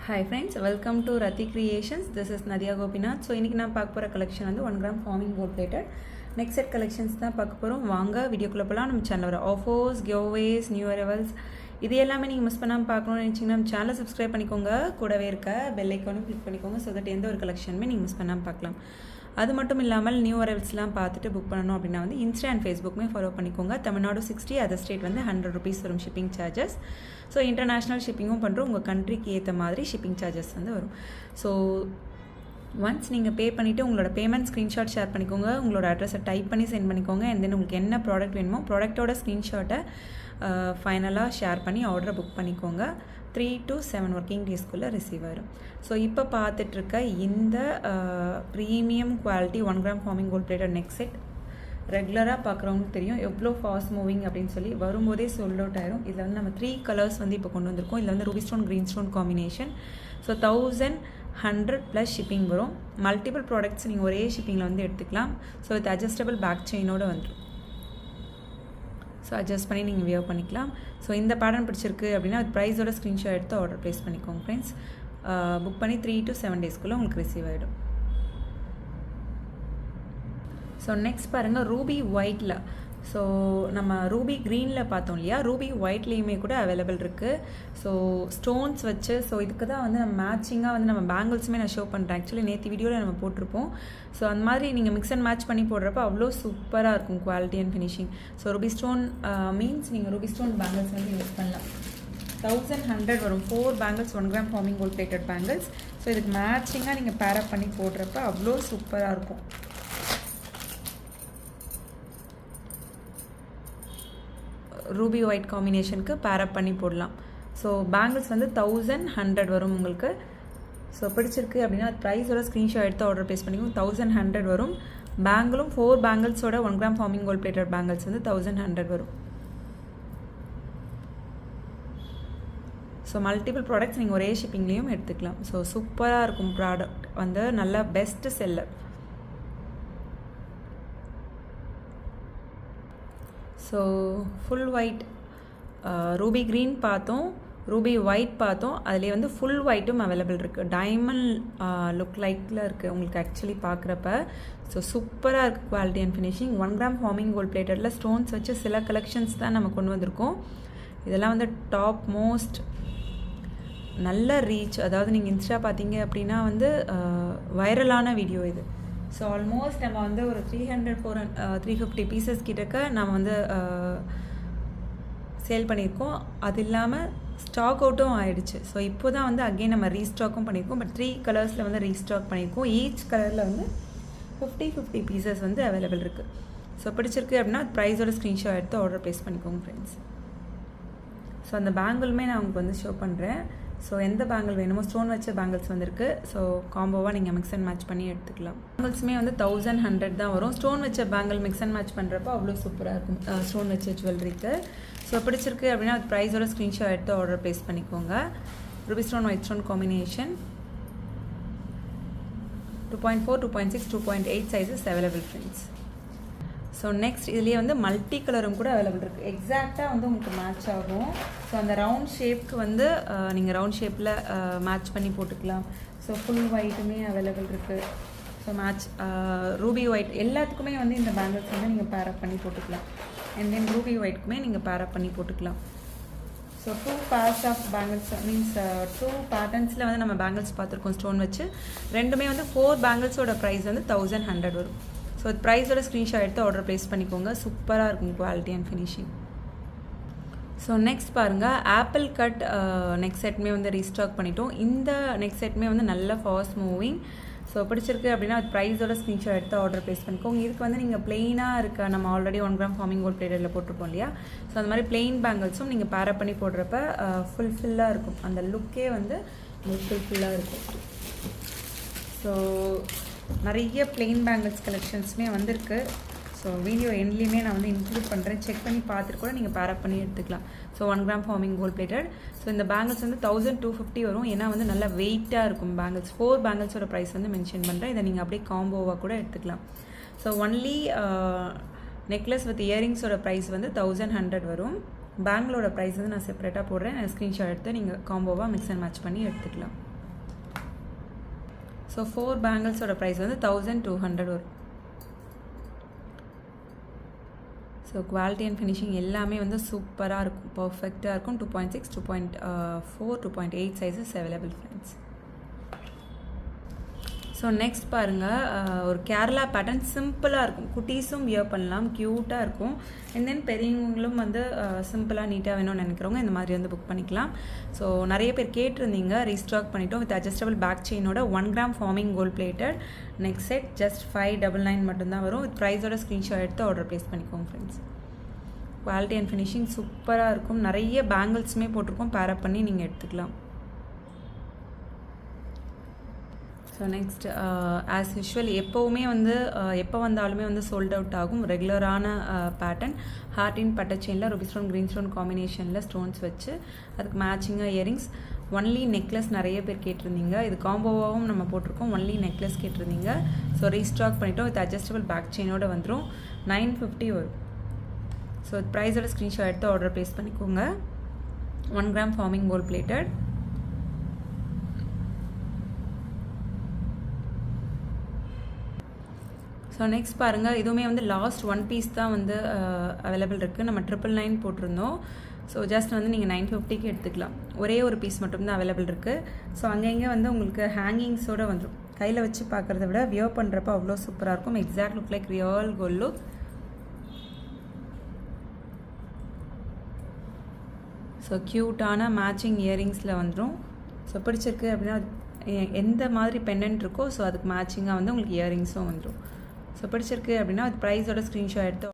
Hi friends, welcome to Rati Creations. This is Nadia Gopinath. So இன்னைக்கு நான் பார்க்க போற collection வந்து 1 gram forming gold plated next set collections தான் பார்க்க போறோம். வாங்க வீடியோக்குள்ள போலாம். நம்ம சேனல்ல வர offers, giveaways, new arrivals இது எல்லாமே நீங்க மிஸ் பண்ணாம பார்க்கணும்னு நினைச்சீங்கன்னா நம்ம சேனலை subscribe பண்ணிக்கோங்க. கூடவே இருக்க bell icon-ஐ click பண்ணிக்கோங்க so that எந்த ஒரு collection-மே நீங்க மிஸ் பண்ணாம பார்க்கலாம். அது மட்டும் இல்லாமல் நியூ அரைவல்ஸ்லாம் பார்த்துட்டு புக் பண்ணணும் அப்படின்னா வந்து இன்ஸ்டா அண்ட் ஃபேஸ்புக்குமே ஃபாலோ பண்ணிக்கோங்க. தமிழ்நாடு 60, அதர் ஸ்டேட் வந்து 100 rupees வரும் ஷிப்பிங் சார்ஜஸ். ஸோ இன்டர்நேஷ்னல் ஷிப்பிங்கும் பண்ணுறோம். உங்கள் கண்ட்ரிக்கு ஏற்ற மாதிரி ஷிப்பிங் சார்ஜஸ் வந்து வரும். ஸோ ஒன்ஸ் நீங்கள் பே பண்ணிவிட்டு உங்களோட பேமெண்ட் ஸ்க்ரீன்ஷாட் ஷேர் பண்ணிக்கோங்க. உங்களோட அட்ரஸை டைப் பண்ணி சென்ட் பண்ணிக்கோங்க. அண்ட் தென் உங்களுக்கு என்ன ப்ராடக்ட் வேணுமோ ப்ராடக்ட்டோட ஸ்க்ரீன்ஷாட்டை ஃபைனலாக ஷேர் பண்ணி ஆர்டரை புக் பண்ணிக்கோங்க. 3 to 7 ஒர்க்கிங் டேஸ்க்குள்ளே ரிசீவ் ஆயிடும். ஸோ இப்போ பார்த்துட்ருக்க இந்த premium quality 1 gram forming gold plated neck set ரெகுலராக பார்க்குறவங்களுக்கு தெரியும் எவ்வளோ ஃபாஸ்ட் மூவிங் அப்படின்னு சொல்லி வரும்போதே சோல்ட் அவுட் ஆயிரும். இதில் வந்து நம்ம 3 கலர்ஸ் வந்து இப்போ கொண்டு வந்திருக்கோம். இதில் வந்து Ruby stone green stone combination. So 1100+ shipping வரும். மல்டிபிள் ப்ராடக்ட்ஸ் நீங்கள் ஒரே ஷிப்பிங்கில் வந்து எடுத்துக்கலாம். ஸோ வித் அட்ஜஸ்டபிள் பேக் செயினோடு வந்துடும். ஸோ அட்ஜஸ்ட் பண்ணி நீங்கள் வியர் பண்ணிக்கலாம். ஸோ இந்த பேட்டர்ன் பிடிச்சிருக்கு அப்படின்னா அது ப்ரைஸோட ஸ்க்ரீன்ஷாட் எடுத்து ஆர்டர் ப்ளேஸ் பண்ணிக்கோங்க ஃப்ரெண்ட்ஸ். புக் பண்ணி 3 to 7 டேஸ்க்குள்ளே உங்களுக்கு ரிசீவ் ஆகிடும். ஸோ நெக்ஸ்ட் பாருங்கள் ரூபி ஒயிட்டில். ஸோ நம்ம ரூபி க்ரீனில் பார்த்தோம் இல்லையா, ரூபி ஒயிட்லேயுமே கூட அவைலபிள் இருக்குது. ஸோ ஸ்டோன்ஸ் வச்சு ஸோ இதுக்கு தான் வந்து நம்ம மேட்சிங்காக வந்து நம்ம பேங்கிள்ஸுமே நான் ஷோ பண்ணுறேன். ஆக்சுவலி நேற்று வீடியோவில் நம்ம போட்டிருப்போம். ஸோ அந்த மாதிரி நீங்கள் மிக்ஸ் அண்ட் மேட்ச் பண்ணி போடுறப்ப அவ்வளோ சூப்பராக இருக்கும் quality and finishing. So ruby stone means நீங்கள் ரூபி ஸ்டோன் பேங்கிள்ஸ் வந்து யூஸ் பண்ணலாம். 1100 வரும். 4 bangles 1 gram forming gold plated bangles. So இதுக்கு மேட்சிங்காக நீங்கள் பேரப் பண்ணி போடுறப்ப அவ்வளோ சூப்பராக இருக்கும். ரூபி ஒயிட் காம்பினேஷனுக்கு பேரப் பண்ணி போடலாம். ஸோ பேங்கிள்ஸ் வந்து 1100 வரும் உங்களுக்கு. ஸோ பிடிச்சிருக்கு அப்படின்னா ப்ரைஸோட ஸ்க்ரீன்ஷாட் எடுத்து ஆர்டர் ப்ளேஸ் பண்ணிக்கோங்க. 1100 வரும். பேங்கிளும் 4 பேங்கிள்ஸோட 1 gram forming gold plated bangles வந்து 1100 வரும். ஸோ மல்டிபிள் ப்ராடக்ட்ஸ் நீங்கள் ஒரே ஷிப்பிங்லேயும் எடுத்துக்கலாம். ஸோ சூப்பராக இருக்கும் ப்ராடக்ட் வந்து நல்ல best seller. So full white ruby green பார்த்தோம், ரூபி ஒயிட் பார்த்தோம். அதிலே வந்து ஃபுல் ஒயிட்டும் அவைலபிள் இருக்குது. டைமண்ட் லுக் லைக்கில் இருக்குது உங்களுக்கு ஆக்சுவலி பார்க்குறப்ப. ஸோ சூப்பராக இருக்குது quality and finishing. 1 gram forming gold பிளேட்டடில் ஸ்டோன்ஸ் வச்சு சில கலெக்ஷன்ஸ் தான் நம்ம கொண்டு வந்திருக்கோம். இதெல்லாம் வந்து டாப் மோஸ்ட் நல்ல ரீச். அதாவது நீங்கள் இன்ஸ்டா பார்த்தீங்க அப்படின்னா வந்து வைரலான வீடியோ இது. ஸோ ஆல்மோஸ்ட் நம்ம வந்து ஒரு 350 பீசஸ் கிட்டக்க நம்ம வந்து சேல் பண்ணியிருக்கோம். அது இல்லாமல் ஸ்டாக் அவுட்டும் ஆகிடுச்சு. ஸோ இப்போ தான் வந்து அகெயின் நம்ம ரீஸ்டாக்கும் பண்ணியிருக்கோம். பட் 3 கலர்ஸில் வந்து ரீஸ்டாக் பண்ணியிருக்கோம். ஈச் கலரில் வந்து 50 பீசஸ் வந்து அவைலபிள் இருக்குது. ஸோ பிடிச்சிருக்கு அப்படின்னா ப்ரைஸோட ஸ்க்ரீன்ஷாட் எடுத்து ஆர்டர் ப்ளேஸ் பண்ணிக்கோங்க ஃப்ரெண்ட்ஸ். ஸோ அந்த பேங்கிளுமே நான் உங்களுக்கு வந்து ஷோ பண்ணுறேன். ஸோ எந்த பேங்கிள் வேணுமோ ஸ்டோன் வச்ச பேங்கிள்ஸ் வந்துருக்கு. ஸோ காம்போவாக நீங்கள் மிக்ஸ் அண்ட் மேட்ச் பண்ணி எடுத்துக்கலாம். பேங்கிள்ஸுமே வந்து 1100 தான் வரும். ஸ்டோன் வச்ச பேங்கிள் மிக்ஸ் அண்ட் மேட்ச் பண்ணுறப்போ அவ்வளோ சூப்பராக இருக்கும் ஸ்டோன் வச்ச ஜுவல்லரிக்கு. ஸோ பிடிச்சிருக்கு அப்படின்னா அது ப்ரைஸோட ஸ்க்ரீன்ஷாட் எடுத்து ஆர்டர் ப்ளேஸ் பண்ணிக்கோங்க. Ruby stone white stone combination 2.4, 2.6, 2.8 sizes available friends. So next இதுலேயே வந்து மல்டி கலரும் கூட அவைலபிள் இருக்குது. எக்ஸாக்டாக வந்து உங்களுக்கு மேட்ச் ஆகும். ஸோ அந்த ரவுண்ட் ஷேப்க்கு வந்து நீங்கள் ரவுண்ட் ஷேப்பில் மேட்ச் பண்ணி போட்டுக்கலாம். ஸோ ஃபுல் ஒயிட்டுமே அவைலபிள் இருக்குது. ஸோ மேட்ச் ரூபி ஒயிட் எல்லாத்துக்குமே வந்து இந்த பேங்கிள்ஸ் வந்து நீங்கள் பேரப் பண்ணி போட்டுக்கலாம். அண்ட் தென் ரூபி ஒயிட்க்குமே நீங்கள் பேரப் பண்ணி போட்டுக்கலாம். So 2 pairs of bangles means 2 பேட்டர்ன்ஸில் வந்து நம்ம பேங்கிள்ஸ் பார்த்துருக்கோம் ஸ்டோன் வச்சு. ரெண்டுமே வந்து 4 பேங்கிள்ஸோட ப்ரைஸ் வந்து 1100 வரும். ஸோ அது ப்ரைஸோட ஸ்க்ரீன்ஷாட் எடுத்து ஆர்டர் ப்ளேஸ் பண்ணிக்கோங்க. சூப்பராக இருக்கும் quality and finishing. So next பாருங்கள் ஆப்பிள் கட் நெக் செட்மே வந்து ரீஸ்டாக் பண்ணிட்டோம். இந்த நெக் செட்மே வந்து நல்ல ஃபாஸ்ட் மூவிங். ஸோ பிடிச்சிருக்கு அப்படின்னா அது ப்ரைஸோட ஸ்க்ரீன்ஷாட் எடுத்து ஆர்டர் ப்ளேஸ் பண்ணிக்கோங்க. இதுக்கு வந்து நீங்கள் பிளெயினாக இருக்க நம்ம ஆல்ரெடி 1 gram ஃபார்மிங் கோல்ட் பிளேட்டடில் போட்டிருப்போம் இல்லையா. ஸோ அந்த மாதிரி பிளெயின் பேங்கிள்ஸும் நீங்கள் பேரப் பண்ணி போடுறப்ப ஃபுல்ஃபில்லாக இருக்கும். அந்த லுக்கே வந்து ஃபுல்ஃபில்லாக இருக்கும். ஸோ நிறைய பிளெயின் பேங்கிள்ஸ் கலெக்ஷன்ஸுமே வந்திருக்கு. ஸோ வீடியோ எண்ட்லேயுமே நான் வந்து இன்க்ளூட் பண்ணுறேன். செக் பண்ணி பார்த்துட்டு கூட நீங்கள் பேரப் பண்ணி எடுத்துக்கலாம். So 1 gram forming gold plated. So இந்த பேங்கிள்ஸ் வந்து 1250 வரும். ஏன்னா வந்து நல்லா வெயிட்டாக இருக்கும் பேங்கிள்ஸ். 4 பேங்கிள்ஸோட ப்ரைஸ் வந்து மென்ஷன் பண்ணுறேன். இதை நீங்கள் அப்படியே காம்போவாக கூட எடுத்துக்கலாம். ஸோ ஒன்லி நெக்லஸ் வித் இயரிங்ஸோட ப்ரைஸ் வந்து 1100 வரும். பேங்கிளோட ப்ரைஸ் வந்து நான் செப்பரேட்டாக போடுறேன். ஸ்க்ரீன்ஷாட் எடுத்து நீங்கள் காம்போவாக மிக்ஸ் அண்ட் மேட்ச் பண்ணி எடுத்துக்கலாம். ஸோ 4 பேங்கிள்ஸோட ப்ரைஸ் வந்து 1200 வரும். ஸோ குவாலிட்டி அண்ட் ஃபினிஷிங் எல்லாமே வந்து சூப்பராக இருக்கும், பர்ஃபெக்டாக இருக்கும். 2.6, 2.4, 2.8 sizes available friends. So next பாருங்கள், ஒரு கேரளா பேட்டர்ன் சிம்பிளாக இருக்கும், குட்டீஸும் வியர் பண்ணலாம், க்யூட்டாக இருக்கும். அண்ட் தென் பெரியவங்களும் வந்து சிம்பிளாக நீட்டாக வேணும்னு நினைக்கிறவங்க இந்த மாதிரி வந்து புக் பண்ணிக்கலாம். ஸோ நிறைய பேர் கேட்டிருந்தீங்க, ரீஸ்டாக் பண்ணிட்டோம். வித் அட்ஜஸ்டபிள் பேக் செயினோட 1 gram forming gold plated next set just 599 மட்டும்தான் வரும். வித் ப்ரைஸோட ஸ்க்ரீன்ஷாட் எடுத்து ஆர்டர் ப்ளேஸ் பண்ணிக்கோங்க ஃப்ரெண்ட்ஸ். குவாலிட்டி அண்ட் ஃபினிஷிங் சூப்பராக இருக்கும். நிறைய பேங்கிள்ஸுமே போட்டிருக்கோம், பேரப் பண்ணி நீங்கள் எடுத்துக்கலாம். ஸோ நெக்ஸ்ட் ஆஸ் யூஷுவல் எப்போவுமே வந்து எப்போ வந்தாலுமே வந்து சோல்ட் அவுட் ஆகும். ரெகுலரான பேட்டர்ன் ஹார்டின் பட்டை செயினில் ரூபி ஸ்டோன் க்ரீன் ஸ்டோன் காம்பினேஷனில் ஸ்டோன்ஸ் வச்சு அதுக்கு மேட்சிங்காக இயரிங்ஸ். ஒன்லி நெக்லஸ் நிறைய பேர் கேட்டிருந்தீங்க, இது காம்போவாகவும் நம்ம போட்டிருக்கோம். ஒன்லி நெக்லஸ் கேட்டிருந்தீங்க, ஸோ ரீஸ்டாக் பண்ணிட்டோம். வித் அட்ஜஸ்டபிள் பேக் செயினோட வந்துடும். 950 வரும். ஸோ ப்ரைஸோட ஸ்க்ரீன்ஷாட் எடுத்து ஆர்டர் ப்ளேஸ் பண்ணிக்கோங்க. 1 gram forming gold plated. So next பாருங்கள், இதுவுமே வந்து லாஸ்ட் 1 பீஸ் தான் வந்து அவைலபிள் இருக்குது. நம்ம 999 போட்டிருந்தோம். ஸோ ஜஸ்ட் வந்து நீங்கள் 950க்கு எடுத்துக்கலாம். ஒரே ஒரு பீஸ் மட்டும்தான் அவைலபிள் இருக்குது. ஸோ அங்கங்கே வந்து உங்களுக்கு ஹேங்கிங்ஸோடு வந்துடும். கையில் வச்சு பார்க்குறத விட வியர் பண்ணுறப்ப அவ்வளோ சூப்பராக இருக்கும். Exact look like real gold look. So க்யூட்டான மேட்சிங் இயரிங்ஸில் வந்துடும். ஸோ பிடிச்சிருக்கு அப்படின்னா எந்த மாதிரி பெண்டன்ட் இருக்கோ ஸோ அதுக்கு மேட்சிங்காக வந்து உங்களுக்கு இயரிங்ஸும் வந்துடும். ஸோ பிடிச்சிருக்கு அப்படின்னா அது ப்ரைஸோட ஸ்க்ரீன்ஷாட் எடுத்து